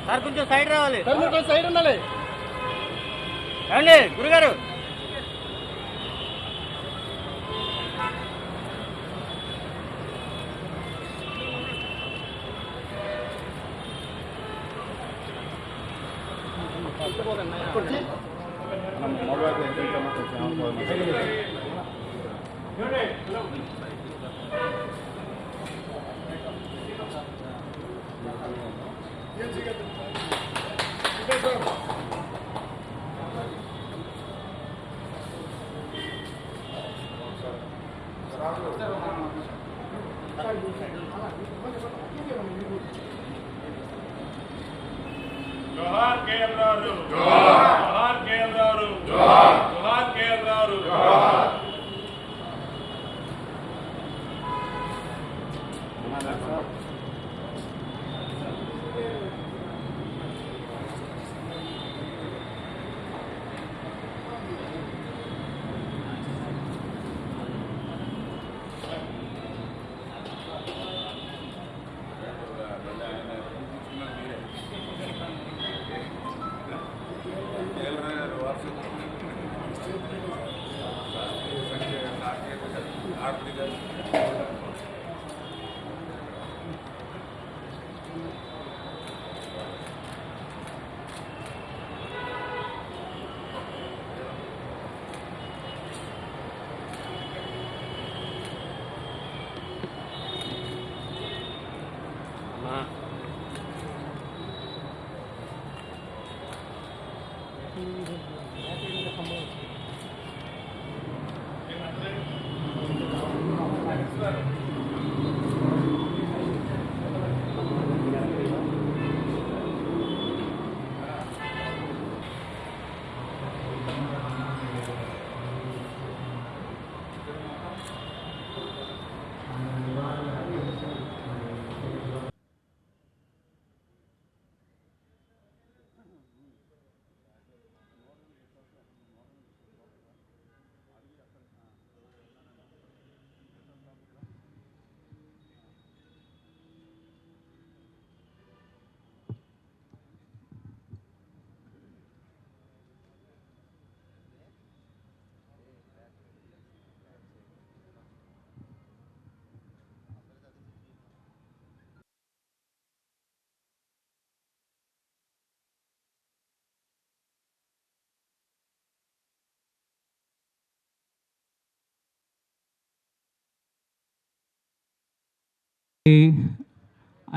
Sir కొంచెం side రావాలి, side ఉండాలి. రండి గురుగారు. जोहार केएल राव, जोहार केएल राव, जोहार केएल राव, जोहार.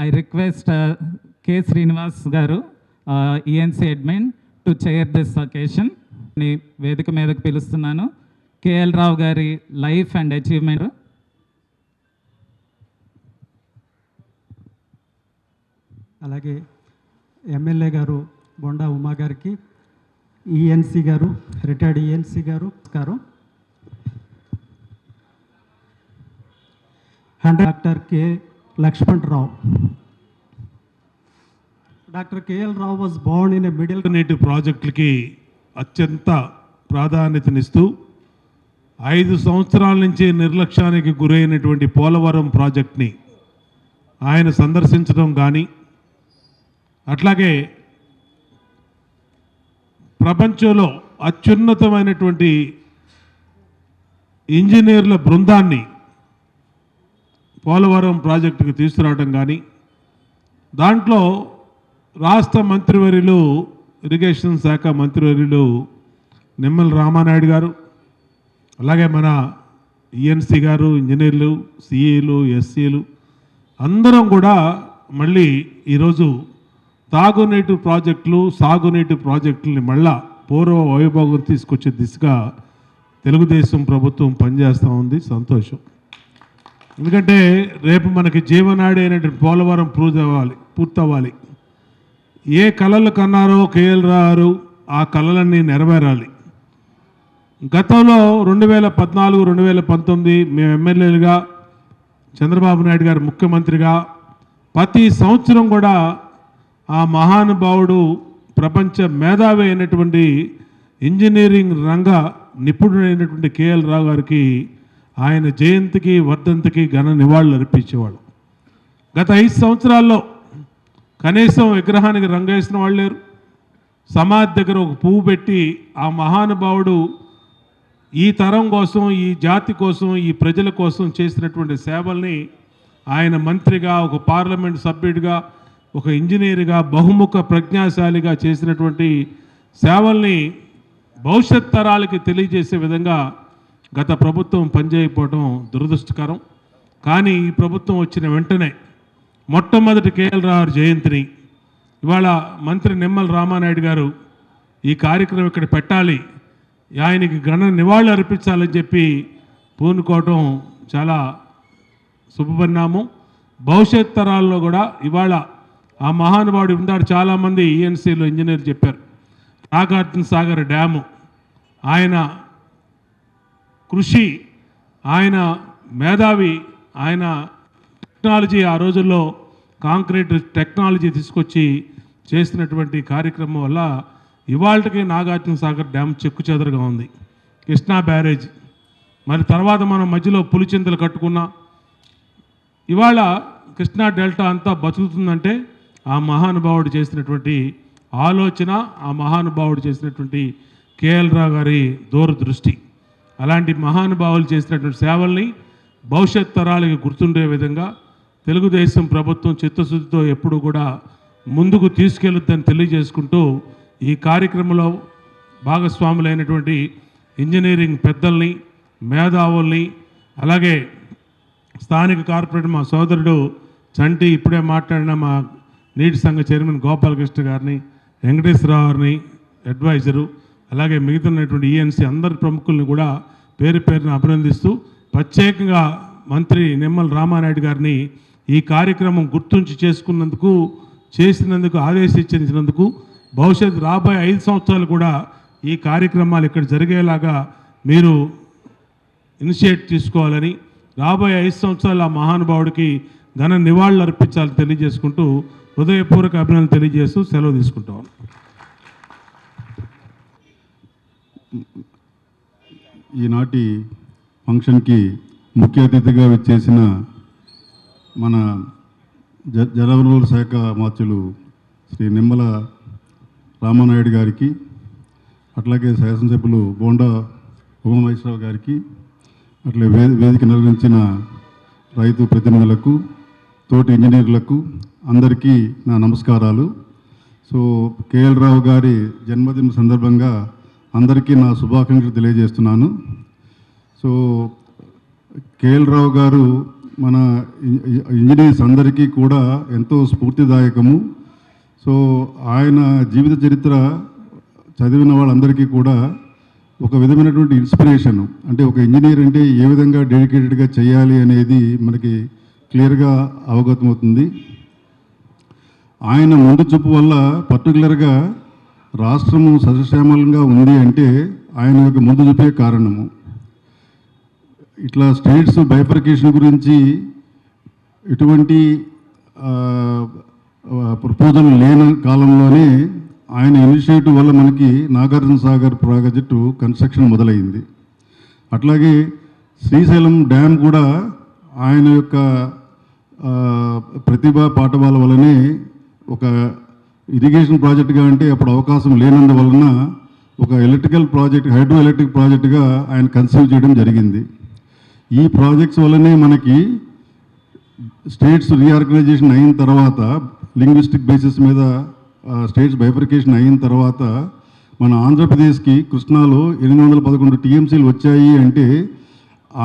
I request K. Srinivas Garu, ENC admin, to chair this occasion. వేదిక మీదకు పిలుస్తున్నాను. కేఎల్ రావు గారి లైఫ్ అండ్ అచీవ్మెంట్. అలాగే ఎమ్మెల్యే గారు బొండా ఉమా గారికి, ఈఎన్సీ గారు, రిటైర్డ్ ఈఎన్సీ గారు నమస్కారం. Doctor K Lakshman Rao. Doctor KL Rao was born in a middle నీటి ప్రాజెక్టులకి అత్యంత ప్రాధాన్యతనిస్తూ 5 సంవత్సరాల నుంచి నిర్లక్ష్యానికి గురైనటువంటి పోలవరం ప్రాజెక్ట్ని ఆయన సందర్శించడం కానీ, అట్లాగే ప్రపంచంలో అత్యున్నతమైనటువంటి ఇంజనీర్ల బృందాన్ని పోలవరం ప్రాజెక్టుకు తీసుకురావడం కానీ, దాంట్లో రాష్ట్ర మంత్రివర్యులు, ఇరిగేషన్ శాఖ మంత్రివర్యులు నిమ్మల రామానాయుడు గారు, అలాగే మన ఈఎన్సీ గారు, ఇంజనీర్లు, సిఈలు, ఎస్సీలు అందరం కూడా మళ్ళీ ఈరోజు తాగునీటి ప్రాజెక్టులు, సాగునీటి ప్రాజెక్టులని మళ్ళా పూర్వ వైభోగం తీసుకొచ్చే దిశగా తెలుగుదేశం ప్రభుత్వం పనిచేస్తూ ఉంది. సంతోషం. ఎందుకంటే రేపు మనకి జీవనాడి అయినటువంటి పోలవరం పూర్తవ్వాలి. ఏ కళలు కన్నారో కేఎల్ రావు ఆ కళలన్నీ నెరవేరాలి. గతంలో 2014, 2019 మేము ఎమ్మెల్యేలుగా, చంద్రబాబు నాయుడు గారు ముఖ్యమంత్రిగా ప్రతి సంవత్సరం కూడా ఆ మహానుభావుడు ప్రపంచ మేధావి అయినటువంటి ఇంజనీరింగ్ రంగ నిపుణుడైనటువంటి కేఎల్ రావు గారికి ఆయన జయంతికి వర్ధంతికి ఘన నివాళులు అర్పించేవాళ్ళు. గత 5 సంవత్సరాల్లో కనీసం విగ్రహానికి రంగేసిన వాళ్ళు లేరు. సమాధి దగ్గర ఒక పువ్వు పెట్టి ఆ మహానుభావుడు ఈ తరం కోసం, ఈ జాతి కోసం, ఈ ప్రజల కోసం చేసినటువంటి సేవల్ని ఆయన మంత్రిగా, ఒక పార్లమెంట్ సభ్యుడిగా, ఒక ఇంజనీర్గా, బహుముఖ ప్రజ్ఞాశాలిగా చేసినటువంటి సేవల్ని భవిష్యత్ తరాలకి తెలియజేసే విధంగా గత ప్రభుత్వం పనిచేయకపోవడం దురదృష్టకరం. కానీ ఈ ప్రభుత్వం వచ్చిన వెంటనే మొట్టమొదటి కేఎల్ రావు జయంతిని ఇవాళ మంత్రి నిమ్మల రామానాయుడు గారు ఈ కార్యక్రమం ఇక్కడ పెట్టాలి, ఆయనకి ఘన నివాళులు అర్పించాలని చెప్పి పూనుకోవటం చాలా శుభపరిణామం. భవిష్యత్ తరాల్లో కూడా ఇవాళ ఆ మహానుభావుడు ఉన్నాడు. చాలామంది ఈఎన్సీలో ఇంజనీర్ చెప్పారు. నాగార్జున సాగర్ డ్యాము, ఆయన కృషి, ఆయన మేధావి, ఆయన టెక్నాలజీ, ఆ రోజుల్లో కాంక్రీట్ టెక్నాలజీ తీసుకొచ్చి చేసినటువంటి కార్యక్రమం వల్ల ఇవాళకి నాగార్జున సాగర్ డ్యామ్ చెక్కుచెదరుగా ఉంది. కృష్ణా బ్యారేజ్, మరి తర్వాత మనం మధ్యలో పులిచింతలు కట్టుకున్నాం. ఇవాళ కృష్ణా డెల్టా అంతా బతుకుతుందంటే ఆ మహానుభావుడు చేసినటువంటి ఆలోచన, ఆ మహానుభావుడు చేసినటువంటి కేఎల్ రావు గారి దూరదృష్టి. అలాంటి మహానుభావులు చేసినటువంటి సేవల్ని భవిష్యత్ తరాలకి గుర్తుండే విధంగా తెలుగుదేశం ప్రభుత్వం చిత్తశుద్ధితో ఎప్పుడు కూడా ముందుకు తీసుకెళ్లొద్దని తెలియజేసుకుంటూ ఈ కార్యక్రమంలో భాగస్వాములైనటువంటి ఇంజనీరింగ్ పెద్దల్ని, మేధావుల్ని, అలాగే స్థానిక కార్పొరేటర్ మా సోదరుడు చంటి, ఇప్పుడే మాట్లాడిన మా నీటి సంఘ చైర్మన్ గోపాలకృష్ణ గారిని, వెంకటేశ్వరరావు గారిని అడ్వైజరు, అలాగే మిగతాటువంటి ఈఎన్సీ అందరి ప్రముఖుల్ని కూడా పేరు పేరున అభినందిస్తూ ప్రత్యేకంగా మంత్రి నిమ్మల రామానాయుడు గారిని ఈ కార్యక్రమం గుర్తుంచి చేసినందుకు ఆదేశించినందుకు భవిష్యత్తు రాబోయే 5 సంవత్సరాలు కూడా ఈ కార్యక్రమాలు ఇక్కడ జరిగేలాగా మీరు ఇనిషియేట్ తీసుకోవాలని, రాబోయే 5 సంవత్సరాలు ఆ మహానుభావుడికి ఘన నివాళులు అర్పించాలని తెలియజేసుకుంటూ హృదయపూర్వక అభినందనలు తెలియజేస్తూ సెలవు తీసుకుంటాం. ఈనాటి ఫంక్షన్కి ముఖ్య అతిథిగా వచ్చేసిన మన జలవనరుల శాఖ మంత్రులు శ్రీ నిమ్మల రామానాయుడు గారికి, అట్లాగే శాసనసభ్యులు బోండా ఉమామహేశ్వరరావు గారికి, అట్లే వేదిక నిర్వహించిన రైతు ప్రతినిధులకు, తోటి ఇంజనీర్లకు అందరికీ నా నమస్కారాలు. సో కేఎల్ రావు గారి జన్మదిన సందర్భంగా అందరికీ నా శుభాకాంక్షలు తెలియజేస్తున్నాను. సో కేఎల్ రావు గారు మన ఇంజనీర్స్ అందరికీ కూడా ఎంతో స్ఫూర్తిదాయకము. సో ఆయన జీవిత చరిత్ర చదివిన వాళ్ళందరికీ కూడా ఒక విధమైనటువంటి ఇన్స్పిరేషన్. అంటే ఒక ఇంజనీర్ అంటే ఏ విధంగా డెడికేటెడ్గా చేయాలి అనేది మనకి క్లియర్గా అవగతమవుతుంది. ఆయన ముందు చూపు వల్ల పర్టికులర్గా రాష్ట్రము సస్యశ్యామలంగా ఉంది అంటే ఆయన యొక్క ముందు చూపే కారణము. ఇట్లా స్టేట్స్ బైఫర్కేషన్ గురించి ఎటువంటి ప్రపోజల్ లేని కాలంలోనే ఆయన ఇనిషియేటివ్ వల్ల మనకి నాగార్జున సాగర్ ప్రాజెక్టు కన్స్ట్రక్షన్ మొదలైంది. అట్లాగే శ్రీశైలం డ్యామ్ కూడా ఆయన యొక్క ప్రతిభా పాఠవాల వల్లనే ఒక ఇరిగేషన్ ప్రాజెక్టుగా అంటే అప్పుడు అవకాశం లేనందువలన ఒక ఎలక్ట్రికల్ ప్రాజెక్ట్, హైడ్రో ఎలక్ట్రిక్ ప్రాజెక్టుగా ఆయన కన్సీవ్ చేయడం జరిగింది. ఈ ప్రాజెక్ట్స్ వల్లనే మనకి స్టేట్స్ రీఆర్గనైజేషన్ అయిన తర్వాత, లింగ్విస్టిక్ బేసిస్ మీద స్టేట్స్ బైఫర్కేషన్ అయిన తర్వాత మన ఆంధ్రప్రదేశ్కి కృష్ణాలో 811 టీఎంసీలు వచ్చాయి అంటే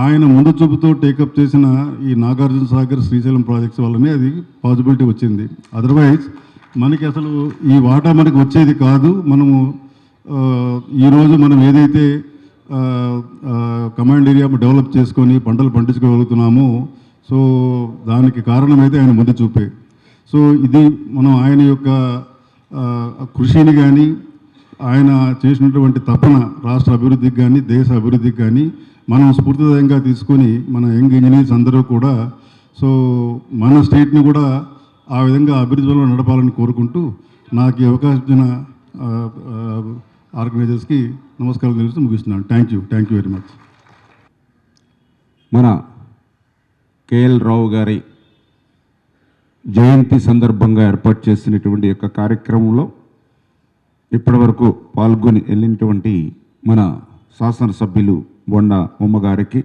ఆయన ముందు చూపుతో టేకప్ చేసిన ఈ నాగార్జున సాగర్, శ్రీశైలం ప్రాజెక్ట్స్ వల్లనే అది పాసిబిలిటీ వచ్చింది. అదర్వైజ్ మనకి అసలు ఈ వాటా మనకి వచ్చేది కాదు. మనము ఈరోజు మనం ఏదైతే కమాండ్ ఏరియా డెవలప్ చేసుకొని పంటలు పండించుకోగలుగుతున్నామో, సో దానికి కారణమైతే ఆయన ముందు చూపే. సో ఇది మనం ఆయన యొక్క కృషిని కానీ, ఆయన చేసినటువంటి తపన రాష్ట్ర అభివృద్ధికి కానీ, దేశ అభివృద్ధికి కానీ మనం స్ఫూర్తిదాయంగా తీసుకొని మన యంగ్ ఇంజనీర్స్ అందరూ కూడా సో మన స్టేట్ని కూడా ఆ విధంగా అభివృద్ధిలో నడపాలని కోరుకుంటూ నాకు ఈ అవకాశం ఇచ్చిన ఆర్గనైజర్స్కి నమస్కారం తెలుస్తూ ముగిస్తున్నాను. Thank you very much. మన కేఎల్ రావు గారి జయంతి సందర్భంగా ఏర్పాటు చేసినటువంటి యొక్క కార్యక్రమంలో ఇప్పటివరకు పాల్గొని వెళ్ళినటువంటి మన శాసనసభ్యులు బొండా ఉమ్మ గారికి,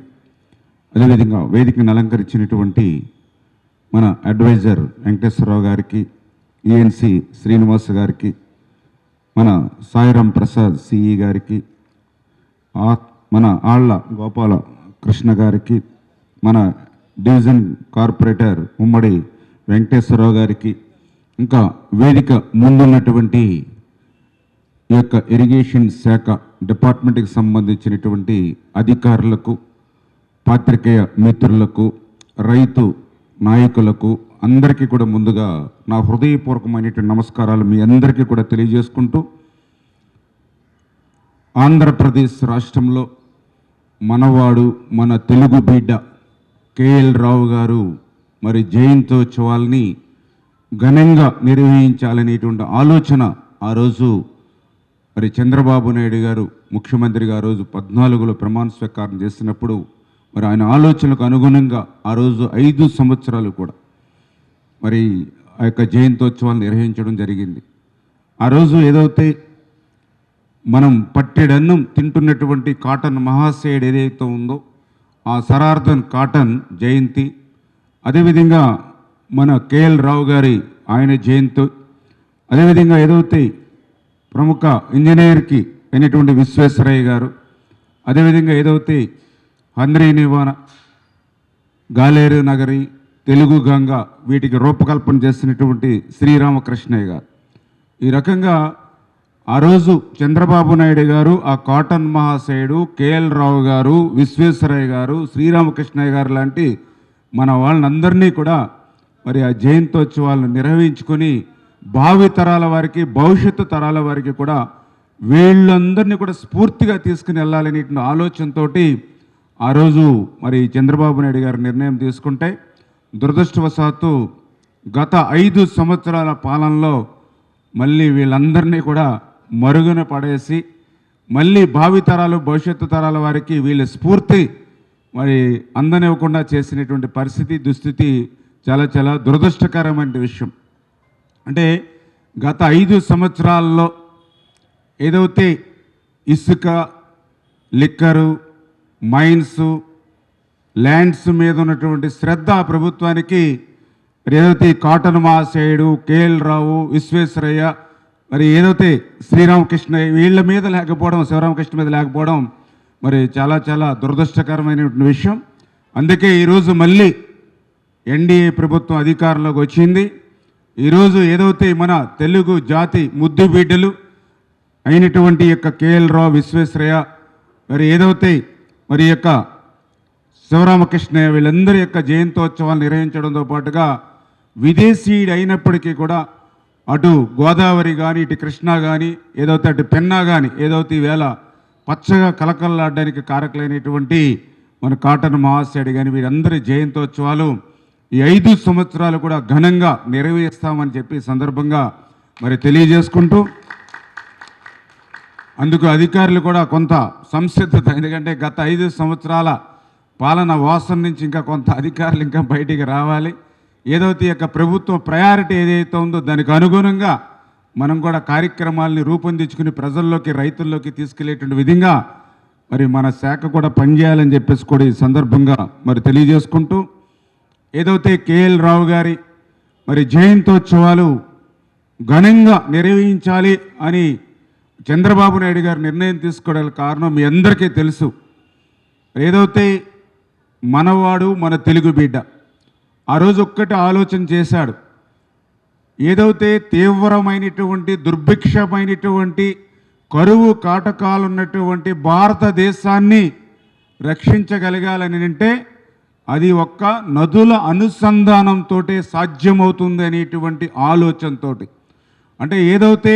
అదేవిధంగా వేదికను అలంకరించినటువంటి మన అడ్వైజర్ వెంకటేశ్వరరావు గారికి, ఈఎన్సి శ్రీనివాస్ గారికి, మన సాయిరాం ప్రసాద్ సిఈ గారికి, మన ఆళ్ల గోపాల కృష్ణ గారికి, మన డివిజన్ కార్పొరేటర్ ఉమ్మడి వెంకటేశ్వరరావు గారికి, ఇంకా వేదిక ముందున్నటువంటి ఈ యొక్క ఇరిగేషన్ శాఖ డిపార్ట్మెంట్కి సంబంధించినటువంటి అధికారులకు, పాత్రికేయ మిత్రులకు, రైతు నాయకులకు అందరికీ కూడా ముందుగా నా హృదయపూర్వకమైనటువంటి నమస్కారాలు మీ అందరికీ కూడా తెలియజేసుకుంటూ, ఆంధ్రప్రదేశ్ రాష్ట్రంలో మనవాడు మన తెలుగు బిడ్డ కేఎల్ రావు గారు మరి జయంతోత్సవాల్ని ఘనంగా నిర్వహించాలనేటువంటి ఆలోచన ఆ రోజు మరి చంద్రబాబు నాయుడు గారు ముఖ్యమంత్రిగా ఆ రోజు 14లో ప్రమాణ స్వీకారం చేసినప్పుడు మరి ఆయన ఆలోచనలకు అనుగుణంగా ఆ రోజు 5 సంవత్సరాలు కూడా మరి ఆ యొక్క జయంతోత్సవాలు నిర్వహించడం జరిగింది. ఆ రోజు ఏదైతే మనం పట్టెడన్నం తింటున్నటువంటి కాటన్ మహాశయుడు ఏదైతే ఉందో ఆ సరార్థన్ కాటన్ జయంతి, అదేవిధంగా మన కేఎల్ రావు గారి ఆయన జయంతి, అదేవిధంగా ఏదైతే ప్రముఖ ఇంజనీర్కి అయినటువంటి విశ్వేశ్వరయ్య గారు, అదేవిధంగా ఏదైతే హంద్రీ నివాన, గాలేరు నగరి, తెలుగు గంగ వీటికి రూపకల్పన చేసినటువంటి శ్రీరామకృష్ణయ్య గారు, ఈ రకంగా ఆ రోజు చంద్రబాబు నాయుడు గారు ఆ కాటన్ మహాశయుడు కేఎల్ రావు గారు, విశ్వేశ్వరయ్య గారు, శ్రీరామకృష్ణయ్య గారు లాంటి మన వాళ్ళందరినీ కూడా మరి ఆ జయంతోత్సవాలను నిర్వహించుకొని భావి తరాల వారికి, భవిష్యత్తు తరాల వారికి కూడా వీళ్ళందరినీ కూడా స్ఫూర్తిగా తీసుకుని వెళ్ళాలనే ఆలోచనతో ఆ రోజు మరి చంద్రబాబు నాయుడు గారు నిర్ణయం తీసుకుంటే, దురదృష్టవశాత్తు గత 5 సంవత్సరాల పాలనలో మళ్ళీ వీళ్ళందరినీ కూడా మరుగున పడేసి మళ్ళీ భావి తరాలు, భవిష్యత్తు తరాల వారికి వీళ్ళ స్ఫూర్తి మరి అందనివ్వకుండా చేసినటువంటి పరిస్థితి, దుస్థితి చాలా చాలా దురదృష్టకరమైన విషయం. అంటే గత 5 సంవత్సరాల్లో ఏదైతే ఇసుక, లిక్కరు, మైన్స్, ల్యాండ్స్ మీద ఉన్నటువంటి శ్రద్ధ ప్రభుత్వానికి ఏదైతే కాటన్ మహాశయుడు, కేఎల్ రావు, విశ్వేశ్వరయ్య, మరి ఏదైతే శ్రీరామకృష్ణ వీళ్ళ మీద లేకపోవడం, శివరామకృష్ణ మీద లేకపోవడం మరి చాలా చాలా దురదృష్టకరమైనటువంటి విషయం. అందుకే ఈరోజు మళ్ళీ ఎన్డీఏ ప్రభుత్వం అధికారంలోకి వచ్చింది. ఈరోజు ఏదైతే మన తెలుగు జాతి ముద్దు బిడ్డలు అయినటువంటి యొక్క కేఎల్ రావు, విశ్వేశ్వరయ్య, మరి ఏదైతే మరి యొక్క శివరామకృష్ణయ్య వీళ్ళందరి యొక్క జయంతోత్సవాలు నిర్వహించడంతో పాటుగా విదేశీయుడు అయినప్పటికీ కూడా అటు గోదావరి కానీ, ఇటు కృష్ణా కానీ, ఏదైతే అటు పెన్నా కానీ, ఏదైతే ఈవేళ పచ్చగా కలకలలాడడానికి కారకులైనటువంటి మన కాటన్ మహాశయుడు కానీ వీరందరి జయంతోత్సవాలు ఈ 5 సంవత్సరాలు కూడా ఘనంగా నెరవేరుస్తామని చెప్పి సందర్భంగా మరి తెలియజేసుకుంటూ, అందుకు అధికారులు కూడా కొంత సంసిద్ధత, ఎందుకంటే గత 5 సంవత్సరాల పాలన వాసన నుంచి ఇంకా కొంత అధికారులు ఇంకా బయటికి రావాలి. ఏదైతే యొక్క ప్రభుత్వం ప్రయారిటీ ఏదైతే ఉందో దానికి అనుగుణంగా మనం కూడా కార్యక్రమాలని రూపొందించుకుని ప్రజల్లోకి, రైతుల్లోకి తీసుకెళ్లేటువంటి విధంగా మరి మన శాఖ కూడా పనిచేయాలని చెప్పేసి కూడా ఈ సందర్భంగా మరి తెలియజేసుకుంటూ, ఏదైతే కేఎల్ రావు గారి మరి జయంతోత్సవాలు ఘనంగా నిర్వహించాలి అని చంద్రబాబు నాయుడు గారు నిర్ణయం తీసుకోవడానికి కారణం మీ అందరికీ తెలుసు. ఏదైతే మనవాడు మన తెలుగు బిడ్డ ఆ రోజు ఒక్కటి ఆలోచన చేశాడు. ఏదైతే తీవ్రమైనటువంటి దుర్భిక్షమైనటువంటి కరువు కాటకాలు ఉన్నటువంటి భారతదేశాన్ని రక్షించగలగాలని అంటే అది ఒక్క నదుల అనుసంధానంతో సాధ్యమవుతుంది అనేటువంటి ఆలోచనతో, అంటే ఏదైతే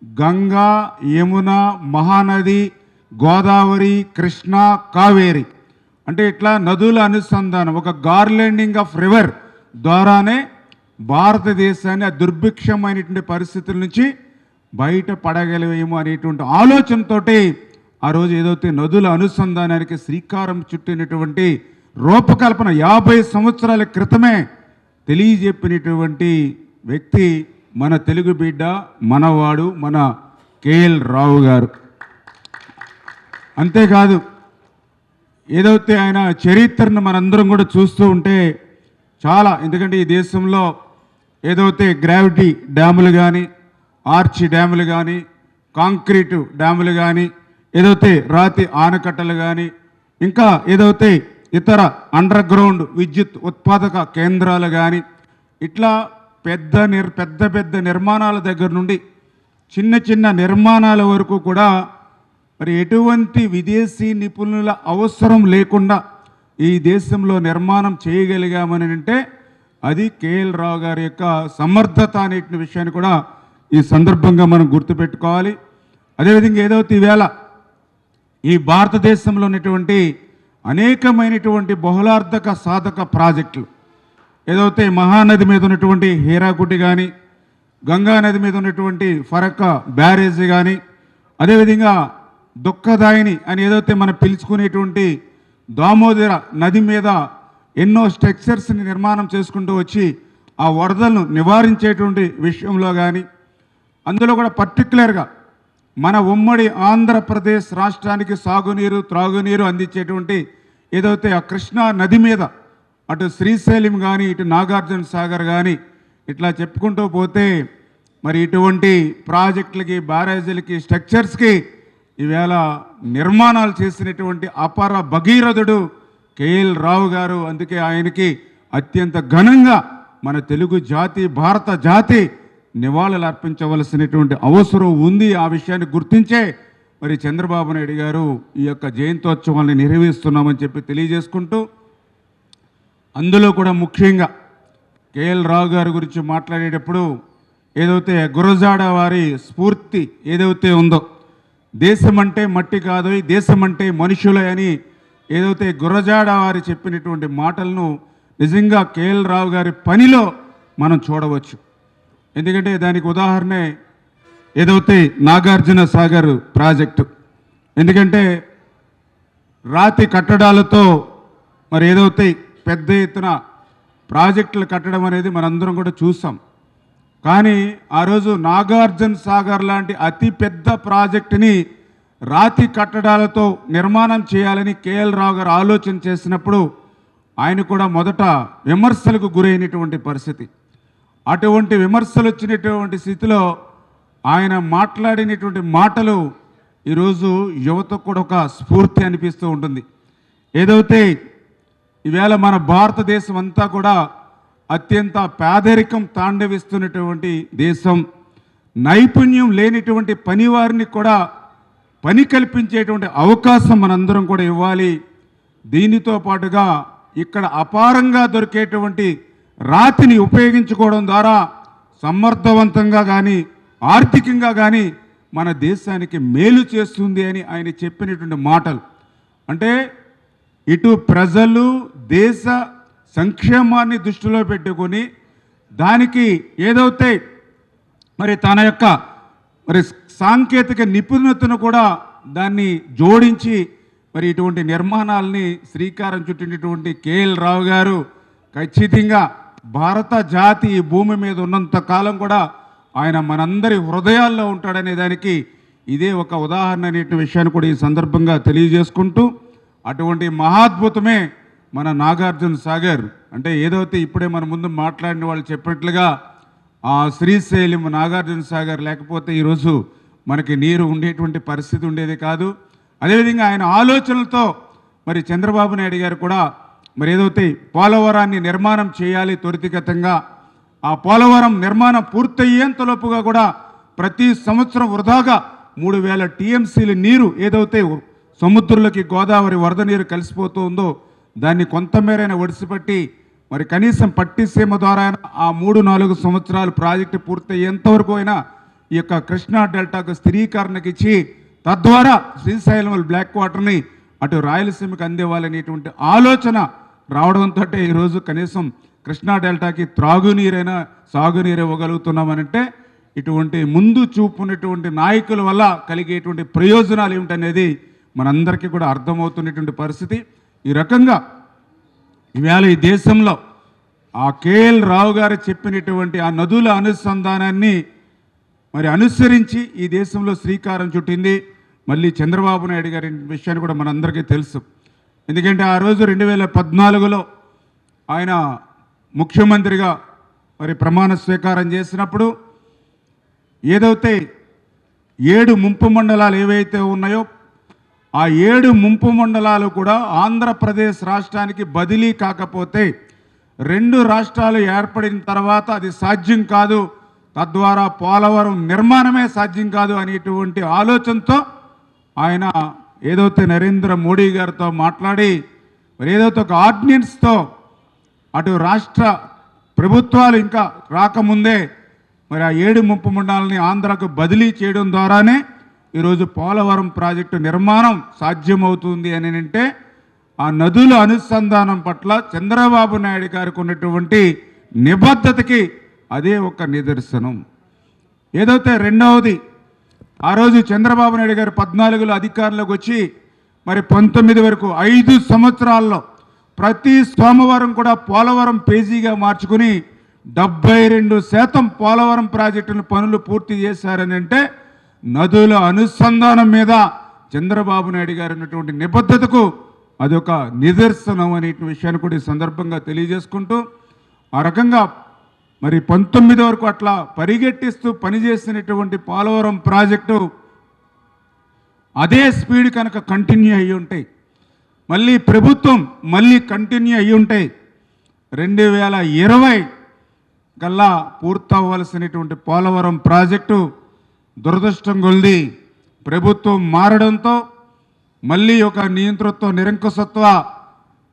గంగా, యమున, మహానది, గోదావరి, కృష్ణ, కావేరి అంటే ఇట్లా నదుల అనుసంధానం, ఒక గార్లెండింగ్ ఆఫ్ రివర్ ద్వారానే భారతదేశాన్ని ఆ దుర్భిక్షమైనటువంటి పరిస్థితుల నుంచి బయట పడగలివేమో అనేటువంటి ఆలోచనతో ఆ రోజు ఏదైతే నదుల అనుసంధానానికి శ్రీకారం చుట్టినటువంటి రూపకల్పన 50 సంవత్సరాల క్రితమే తెలియజెప్పినటువంటి వ్యక్తి మన తెలుగు బిడ్డ, మనవాడు, మన కేఎల్ రావు గారు. అంతేకాదు ఏదైతే ఆయన చరిత్రను మనందరం కూడా చూస్తూ ఉంటే చాలా, ఎందుకంటే ఈ దేశంలో ఏదైతే గ్రావిటీ డ్యాములు కానీ, ఆర్చ్ డ్యాములు కానీ, కాంక్రీటు డ్యాములు కానీ, ఏదైతే రాతి ఆనకట్టలు కానీ, ఇంకా ఏదైతే ఇతర అండర్ గ్రౌండ్ విద్యుత్ ఉత్పాదక కేంద్రాలు కానీ, ఇట్లా పెద్ద పెద్ద నిర్మాణాల దగ్గర నుండి చిన్న చిన్న నిర్మాణాల వరకు కూడా మరి ఎటువంటి విదేశీ నిపుణుల అవసరం లేకుండా ఈ దేశంలో నిర్మాణం చేయగలిగామని అంటే అది కేఎల్ రావు గారి యొక్క సమర్థత అనే విషయాన్ని కూడా ఈ సందర్భంగా మనం గుర్తుపెట్టుకోవాలి. అదేవిధంగా ఏదైతే ఈవేళ ఈ భారతదేశంలో ఉన్నటువంటి అనేకమైనటువంటి బహుళార్థక సాధక ప్రాజెక్టులు, ఏదైతే మహానది మీద ఉన్నటువంటి హీరాకుటి కానీ, గంగా నది మీద ఉన్నటువంటి ఫరక్కా బ్యారేజ్ కానీ, అదేవిధంగా దుఃఖదాయిని అని ఏదైతే మనం పిలుచుకునేటువంటి దామోదర నది మీద ఎన్నో స్ట్రక్చర్స్ని నిర్మాణం చేసుకుంటూ వచ్చి ఆ వరదలను నివారించేటువంటి విషయంలో కానీ, అందులో కూడా పర్టికులర్గా మన ఉమ్మడి ఆంధ్రప్రదేశ్ రాష్ట్రానికి సాగునీరు, త్రాగునీరు అందించేటువంటి ఏదైతే ఆ కృష్ణా నది మీద అటు శ్రీశైలం కానీ, ఇటు నాగార్జున సాగర్ కానీ, ఇట్లా చెప్పుకుంటూ పోతే మరి ఇటువంటి ప్రాజెక్టులకి, బ్యారేజీలకి, స్ట్రక్చర్స్కి ఈవేళ నిర్మాణాలు చేసినటువంటి అపర భగీరథుడు కేఎల్ రావు గారు. అందుకే ఆయనకి అత్యంత ఘనంగా మన తెలుగు జాతి, భారత జాతి నివాళులు అర్పించవలసినటువంటి అవసరం ఉంది. ఆ విషయాన్ని గుర్తించే మరి చంద్రబాబు నాయుడు గారు ఈ యొక్క జయంతోత్సవాన్ని నిర్వహిస్తున్నామని చెప్పి తెలియజేసుకుంటూ, అందులో కూడా ముఖ్యంగా కేఎల్ రావు గారి గురించి మాట్లాడేటప్పుడు ఏదైతే గురజాడ వారి స్ఫూర్తి ఏదైతే ఉందో, దేశం అంటే మట్టి కాదు, దేశం అంటే మనుషులే అని ఏదైతే గురజాడ వారి చెప్పినటువంటి మాటలను నిజంగా కేఎల్ రావు గారి పనిలో మనం చూడవచ్చు. ఎందుకంటే దానికి ఉదాహరణే ఏదైతే నాగార్జున సాగర్ ప్రాజెక్టు. ఎందుకంటే రాతి కట్టడాలతో మరి ఏదైతే పెద్ద ఎత్తున ప్రాజెక్టులు కట్టడం అనేది మనందరం కూడా చూసాం. కానీ ఆ రోజు నాగార్జున సాగర్ లాంటి అతి పెద్ద ప్రాజెక్టుని రాతి కట్టడాలతో నిర్మాణం చేయాలని కేఎల్ రావు గారు ఆలోచన చేసినప్పుడు ఆయన కూడా మొదట విమర్శలకు గురైనటువంటి పరిస్థితి. అటువంటి విమర్శలు వచ్చినటువంటి స్థితిలో ఆయన మాట్లాడినటువంటి మాటలు ఈరోజు యువతకు కూడా ఒక స్ఫూర్తి అనిపిస్తూ ఉంటుంది. ఏదైతే ఈవేళ మన భారతదేశం అంతా కూడా అత్యంత పేదరికం తాండవిస్తున్నటువంటి దేశం, నైపుణ్యం లేనిటువంటి పనివారిని కూడా పని కల్పించేటువంటి అవకాశం మనందరం కూడా ఇవ్వాలి. దీనితో పాటుగా ఇక్కడ అపారంగా దొరికేటువంటి రాతిని ఉపయోగించుకోవడం ద్వారా సమర్థవంతంగా కానీ, ఆర్థికంగా కానీ మన దేశానికి మేలు చేస్తుంది అని ఆయన చెప్పినటువంటి మాటలు. అంటే ఇటు ప్రజలు దేశ సంక్షేమాన్ని దృష్టిలో పెట్టుకొని దానికి ఏదైతే మరి తన యొక్క మరి సాంకేతిక నిపుణతను కూడా దాన్ని జోడించి మరి ఇటువంటి నిర్మాణాలని శ్రీకారం చుట్టినటువంటి కేఎల్ రావు గారు ఖచ్చితంగా భారత జాతి ఈ భూమి మీద ఉన్నంత కాలం కూడా ఆయన మనందరి హృదయాల్లో ఉంటాడనే దానికి ఇదే ఒక ఉదాహరణ అనే విషయాన్ని కూడా ఈ సందర్భంగా తెలియజేసుకుంటూ, అటువంటి మహాద్భుతమే మన నాగార్జున సాగర్. అంటే ఏదైతే ఇప్పుడే మన ముందు మాట్లాడిన వాళ్ళు చెప్పినట్లుగా ఆ శ్రీశైలం, నాగార్జున సాగర్ లేకపోతే ఈరోజు మనకి నీరు ఉండేటువంటి పరిస్థితి ఉండేది కాదు. అదేవిధంగా ఆయన ఆలోచనలతో మరి చంద్రబాబు నాయుడు గారు కూడా మరి ఏదైతే పోలవరాన్ని నిర్మాణం చేయాలి త్వరితగతంగా, ఆ పోలవరం నిర్మాణం పూర్తయ్యేంతలోపుగా కూడా ప్రతి సంవత్సరం వృధాగా 3000 టీఎంసీల నీరు ఏదైతే సముద్రంలోకి గోదావరి వరద నీరు కలిసిపోతూ ఉందో దాన్ని కొంతమేరైనా ఒడిసిపట్టి మరి కనీసం పట్టిసీమ ద్వారా ఆ 3-4 సంవత్సరాలు ప్రాజెక్టు పూర్తయ్యేంతవరకు అయినా ఈ యొక్క కృష్ణా డెల్టాకు స్థిరీకరణకి ఇచ్చి తద్వారా శ్రీశైలం బ్లాక్ వాటర్ని అటు రాయలసీమకు అందివ్వాలనేటువంటి ఆలోచన రావడంతో ఈరోజు కనీసం కృష్ణా డెల్టాకి త్రాగునీరైనా సాగునీరు ఇవ్వగలుగుతున్నామనంటే ఇటువంటి ముందు చూపున్నటువంటి నాయకుల వల్ల కలిగేటువంటి ప్రయోజనాలు ఏమిటనేది మనందరికీ కూడా అర్థమవుతున్నటువంటి పరిస్థితి. ఈ రకంగా ఈవేళ ఈ దేశంలో ఆ కేఎల్ రావు గారు చెప్పినటువంటి ఆ నదుల అనుసంధానాన్ని మరి అనుసరించి ఈ దేశంలో శ్రీకారం చుట్టింది మళ్ళీ చంద్రబాబు నాయుడు గారి విషయాన్ని కూడా మనందరికీ తెలుసు. ఎందుకంటే ఆ రోజు 2014లో ఆయన ముఖ్యమంత్రిగా మరి ప్రమాణ స్వీకారం చేసినప్పుడు ఏదైతే 7 ముంపు మండలాలు ఏవైతే ఉన్నాయో ఆ 7 ముంపు మండలాలు కూడా ఆంధ్రప్రదేశ్ రాష్ట్రానికి బదిలీ కాకపోతే 2 రాష్ట్రాలు ఏర్పడిన తర్వాత అది సాధ్యం కాదు, తద్వారా పోలవరం నిర్మాణమే సాధ్యం కాదు అనేటువంటి ఆలోచనతో ఆయన ఏదైతే నరేంద్ర మోడీ గారితో మాట్లాడి మరి ఏదైతే ఒక ఆర్డినెన్స్తో అటు రాష్ట్ర ప్రభుత్వాలు ఇంకా రాకముందే మరి ఆ 7 ముంపు మండలాలని ఆంధ్రాకు బదిలీ చేయడం ద్వారానే ఈరోజు పోలవరం ప్రాజెక్టు నిర్మాణం సాధ్యమవుతుంది అని అంటే ఆ నదుల అనుసంధానం పట్ల చంద్రబాబు నాయుడు గారికి ఉన్నటువంటి నిబద్ధతకి అదే ఒక నిదర్శనం. ఏదైతే రెండవది ఆ రోజు చంద్రబాబు నాయుడు గారు 14లో అధికారంలోకి వచ్చి మరి 19 వరకు 5 సంవత్సరాల్లో ప్రతి సోమవారం కూడా పోలవరం పేజీగా మార్చుకుని 72% పోలవరం ప్రాజెక్టుల పనులు పూర్తి చేశారని అంటే నదుల అనుసంధానం మీద చంద్రబాబు నాయుడు గారు ఉన్నటువంటి నిబద్ధతకు అదొక నిదర్శనం అనే విషయాన్ని కూడా ఈ సందర్భంగా తెలియజేసుకుంటూ ఆ రకంగా మరి 19 వరకు అట్లా పరిగెట్టిస్తూ పనిచేసినటువంటి పోలవరం ప్రాజెక్టు అదే స్పీడ్ కనుక కంటిన్యూ అయ్యి ఉంటాయి, మళ్ళీ ప్రభుత్వం మళ్ళీ కంటిన్యూ అయ్యి ఉంటాయి 2020 కల్లా పూర్తవ్వాల్సినటువంటి పోలవరం ప్రాజెక్టు దురదృష్టం కొలిది ప్రభుత్వం మారడంతో మళ్ళీ ఒక నియంతృత్వ నిరంకుశత్వ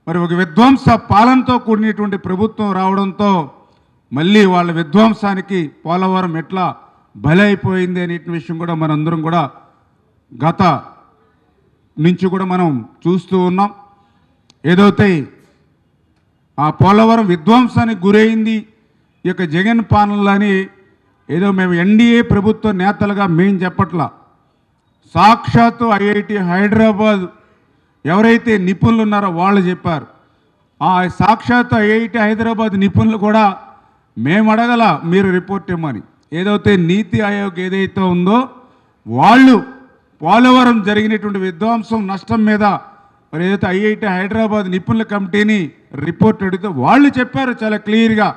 మరి ఒక విధ్వంస పాలనతో కూడినటువంటి ప్రభుత్వం రావడంతో మళ్ళీ వాళ్ళ విధ్వంసానికి పోలవరం ఎట్లా బలైపోయింది అనే విషయం కూడా మనందరం కూడా గత నుంచి కూడా మనం చూస్తూ ఉన్నాం. ఏదైతే ఆ పోలవరం విధ్వంసానికి గురైంది ఈ యొక్క జగన్ పాలనలని ఏదో మేము ఎన్డీఏ ప్రభుత్వ నేతలుగా మేము చెప్పట్లా, సాక్షాత్తు ఐఐటి హైదరాబాద్ ఎవరైతే నిపుణులు ఉన్నారో వాళ్ళు చెప్పారు. ఆ సాక్షాత్తు ఐఐటి హైదరాబాద్ నిపుణులు కూడా మేము అడగల మీరు రిపోర్ట్ ఇవ్వమని, ఏదైతే నీతి ఆయోగ్ ఏదైతే ఉందో వాళ్ళు పోలవరం జరిగినటువంటి విధ్వంసం నష్టం మీద మరి ఏదైతే ఐఐటి హైదరాబాద్ నిపుణుల కమిటీని రిపోర్ట్ అడిగితే వాళ్ళు చెప్పారు చాలా క్లియర్గా,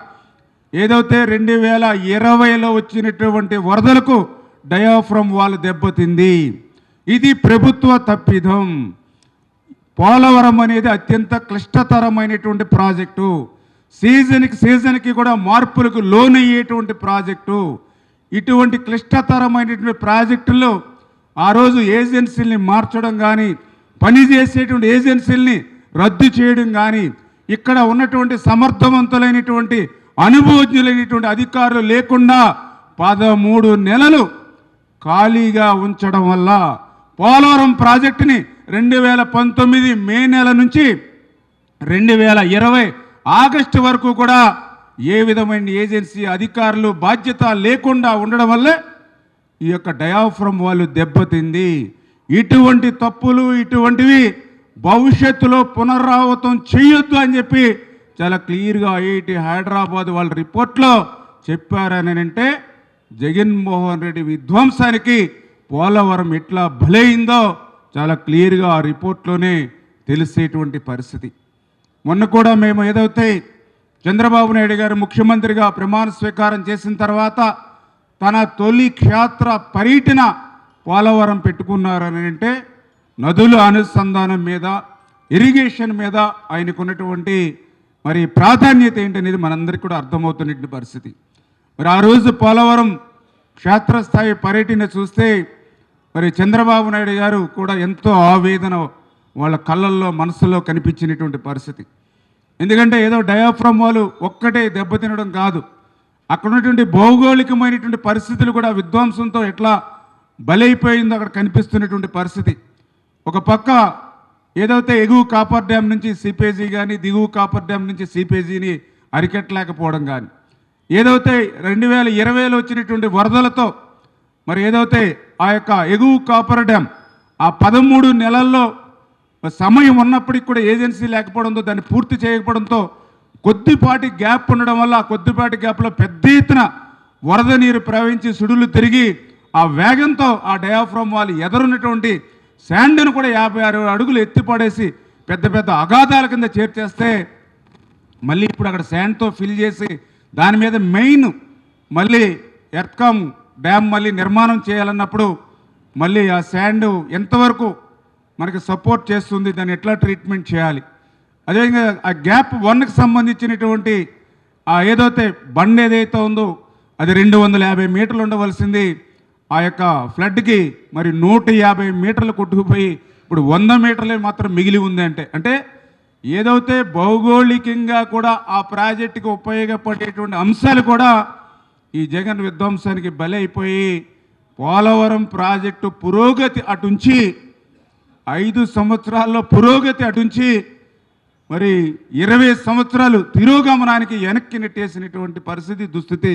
ఏదైతే 2020లో వచ్చినటువంటి వరదలకు డయాఫ్రమ్ వాళ్ళు దెబ్బతింది, ఇది ప్రభుత్వ తప్పిదం. పోలవరం అనేది అత్యంత క్లిష్టతరమైనటువంటి ప్రాజెక్టు, సీజన్కి కూడా మార్పులకు లోనయ్యేటువంటి ప్రాజెక్టు. ఇటువంటి క్లిష్టతరమైనటువంటి ప్రాజెక్టుల్లో ఆ రోజు ఏజెన్సీల్ని మార్చడం కానీ పనిచేసేటువంటి ఏజెన్సీల్ని రద్దు చేయడం కానీ ఇక్కడ ఉన్నటువంటి సమర్థవంతులైనటువంటి అనుభవజ్ఞులైనటువంటి అధికారులు లేకుండా 13 నెలలు ఖాళీగా ఉంచడం వల్ల పోలవరం ప్రాజెక్టుని 2019 మే నెల నుంచి 2020 ఆగస్టు వరకు కూడా ఏ విధమైన ఏజెన్సీ అధికారులు బాధ్యత లేకుండా ఉండడం వల్లే ఈ యొక్క డయాఫ్రమ్ వాళ్ళు దెబ్బతింది. ఇటువంటి తప్పులు ఇటువంటివి భవిష్యత్తులో పునరావృతం చేయొద్దు అని చెప్పి చాలా క్లియర్గా ఐఐటి హైదరాబాద్ వాళ్ళ రిపోర్ట్లో చెప్పారని అంటే జగన్మోహన్ రెడ్డి విధ్వంసానికి పోలవరం ఎట్లా బలైందో చాలా క్లియర్గా ఆ రిపోర్ట్లోనే తెలిసేటువంటి పరిస్థితి. మొన్న కూడా మేము ఏదైతే చంద్రబాబు నాయుడు గారు ముఖ్యమంత్రిగా ప్రమాణ స్వీకారం చేసిన తర్వాత తన తొలి క్షేత్ర పర్యటన పోలవరం పెట్టుకున్నారని అంటే నదుల అనుసంధానం మీద ఇరిగేషన్ మీద ఆయనకున్నటువంటి మరి ప్రాధాన్యత ఏంటనేది మనందరికీ కూడా అర్థమవుతున్నటువంటి పరిస్థితి. మరి ఆ రోజు పోలవరం క్షేత్రస్థాయి పర్యటన చూస్తే మరి చంద్రబాబు నాయుడు గారు కూడా ఎంతో ఆవేదన వాళ్ళ కళ్ళల్లో మనసులో కనిపించినటువంటి పరిస్థితి. ఎందుకంటే ఏదో డయాఫ్రమ్ వాళ్ళు ఒక్కటే దెబ్బతినడం కాదు, అక్కడ ఉన్నటువంటి భౌగోళికమైనటువంటి పరిస్థితులు కూడా విధ్వంసంతో ఎట్లా బలైపోయిందో అక్కడ కనిపిస్తున్నటువంటి పరిస్థితి. ఒక పక్క ఏదైతే ఎగువ కాపర్ డ్యామ్ నుంచి సిపేజీ కానీ దిగువ కాపర్ డ్యామ్ నుంచి సిపేజీని అరికట్టలేకపోవడం కానీ, ఏదైతే 2020లో వచ్చినటువంటి వరదలతో మరి ఏదైతే ఆ యొక్క ఎగువ కాపర్ డ్యామ్ ఆ 13 నెలల్లో సమయం ఉన్నప్పటికి కూడా ఏజెన్సీ లేకపోవడంతో దాన్ని పూర్తి చేయకపోవడంతో కొద్దిపాటి గ్యాప్ ఉండడం వల్ల ఆ కొద్దిపాటి గ్యాప్లో పెద్ద ఎత్తున వరద నీరు ప్రవహించి సుడులు తిరిగి ఆ వేగంతో ఆ డయాఫ్రామ్ వాల్ ఎదురున్నటువంటి శాండ్ను కూడా 56 అడుగులు ఎత్తిపడేసి పెద్ద పెద్ద అగాధాల కింద చేర్చేస్తే మళ్ళీ ఇప్పుడు అక్కడ శాండ్తో ఫిల్ చేసి దాని మీద మెయిన్ మళ్ళీ ఎర్త్కామ్ డ్యామ్ మళ్ళీ నిర్మాణం చేయాలన్నప్పుడు మళ్ళీ ఆ శాండ్ ఎంతవరకు మనకి సపోర్ట్ చేస్తుంది, దాన్ని ఎట్లా ట్రీట్మెంట్ చేయాలి. అదేవిధంగా ఆ గ్యాప్ 1కి సంబంధించినటువంటి ఆ ఏదైతే బండ్ ఏదైతే ఉందో అది 250 మీటర్లు ఉండవలసింది ఆ యొక్క ఫ్లడ్కి మరి 150 మీటర్లు కొట్టుకుపోయి ఇప్పుడు 100 మీటర్లే మాత్రం మిగిలి ఉంది. అంటే ఏదైతే భౌగోళికంగా కూడా ఆ ప్రాజెక్టుకి ఉపయోగపడేటువంటి అంశాలు కూడా ఈ జగన్ విధ్వంసానికి బలి అయిపోయి పోలవరం ప్రాజెక్టు పురోగతి అటుంచి 5 సంవత్సరాల్లో పురోగతి అటుంచి మరి 20 సంవత్సరాలు తిరోగమనానికి వెనక్కి నెట్టేసినటువంటి పరిస్థితి దుస్థితి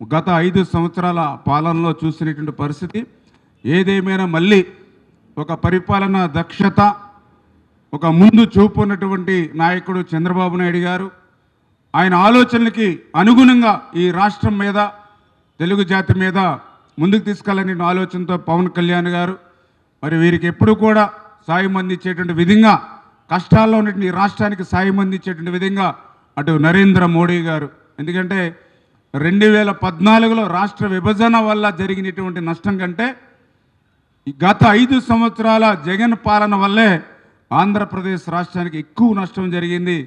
గత 5 సంవత్సరాల పాలనలో చూసినటువంటి పరిస్థితి. ఏదేమైనా మళ్ళీ ఒక పరిపాలన దక్షత, ఒక ముందు చూపు ఉన్నటువంటి నాయకుడు చంద్రబాబు నాయుడు గారు ఆయన ఆలోచనలకి అనుగుణంగా ఈ రాష్ట్రం మీద తెలుగు జాతి మీద ముందుకు తీసుకెళ్ళని ఆలోచనతో పవన్ కళ్యాణ్ గారు మరి వీరికి ఎప్పుడు కూడా సాయం అందించేటువంటి విధంగా కష్టాల్లో ఉన్నటువంటి ఈ రాష్ట్రానికి సాయం అందించేటువంటి విధంగా అటు నరేంద్ర మోడీ గారు, ఎందుకంటే 2014లో రాష్ట్ర విభజన వల్ల జరిగినటువంటి నష్టం కంటే గత 5 సంవత్సరాల జగన్ పాలన వల్లే ఆంధ్రప్రదేశ్ రాష్ట్రానికి ఎక్కువ నష్టం జరిగింది.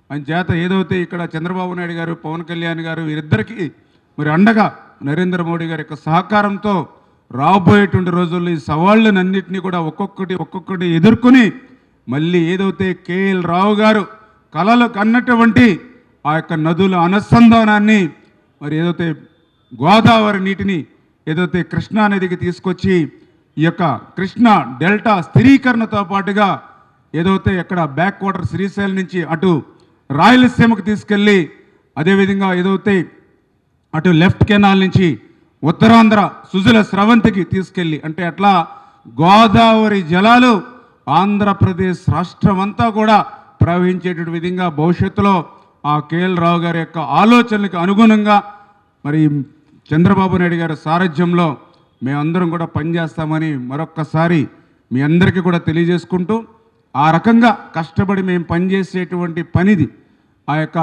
అని చేత ఏదైతే ఇక్కడ చంద్రబాబు నాయుడు గారు పవన్ కళ్యాణ్ గారు వీరిద్దరికీ మరి అండగా నరేంద్ర మోడీ గారి యొక్క సహకారంతో రాబోయేటువంటి రోజుల్లో ఈ సవాళ్ళనన్నింటినీ కూడా ఒక్కొక్కటి ఎదుర్కొని మళ్ళీ ఏదైతే కేఎల్ రావు గారు కలలు కన్నటువంటి ఆ యొక్క నదుల అనుసంధానాన్ని మరి ఏదైతే గోదావరి నీటిని ఏదైతే కృష్ణా నదికి తీసుకొచ్చి ఈ యొక్క కృష్ణా డెల్టా స్థిరీకరణతో పాటుగా ఏదైతే ఎక్కడ బ్యాక్ వాటర్ శ్రీశైలం నుంచి అటు రాయలసీమకు తీసుకెళ్ళి అదేవిధంగా ఏదైతే అటు లెఫ్ట్ కెనాల్ నుంచి ఉత్తరాంధ్ర సుజల స్రవంతికి తీసుకెళ్ళి అంటే అట్లా గోదావరి జలాలు ఆంధ్రప్రదేశ్ రాష్ట్రం అంతా కూడా ప్రవహించేటువంటి విధంగా భవిష్యత్తులో ఆ కేఎల్ రావు గారి యొక్క ఆలోచనలకు అనుగుణంగా మరి చంద్రబాబు నాయుడు గారి సారథ్యంలో మేమందరం కూడా పనిచేస్తామని మరొక్కసారి మీ అందరికీ కూడా తెలియజేసుకుంటూ ఆ రకంగా కష్టపడి మేము పనిచేసేటువంటి పనిది ఆ యొక్క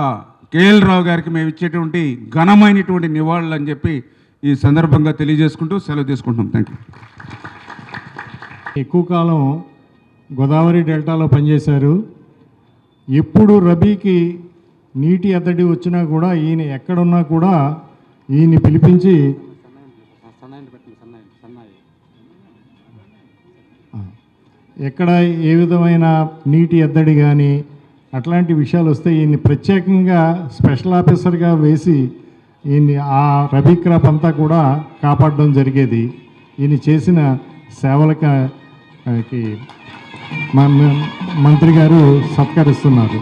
కేఎల్ రావు గారికి మేము ఇచ్చేటువంటి ఘనమైనటువంటి నివాళులు అని చెప్పి ఈ సందర్భంగా తెలియజేసుకుంటూ సెలవు తీసుకుంటున్నాం. Thank you. ఎక్కువ కాలం గోదావరి డెల్టాలో పనిచేశారు. ఎప్పుడు రబీకి నీటి ఎద్దడి వచ్చినా కూడా ఈయన ఎక్కడున్నా కూడా ఈయన్ని పిలిపించి ఎక్కడ ఏ విధమైన నీటి ఎద్దడి కానీ అట్లాంటి విషయాలు వస్తే ఈయన్ని ప్రత్యేకంగా స్పెషల్ ఆఫీసర్గా వేసి ఈయన్ని ఆ రబీ క్రాప్ అంతా కూడా కాపాడడం జరిగేది. ఈయన చేసిన సేవలకి మంత్రి గారు సత్కరిస్తున్నారు.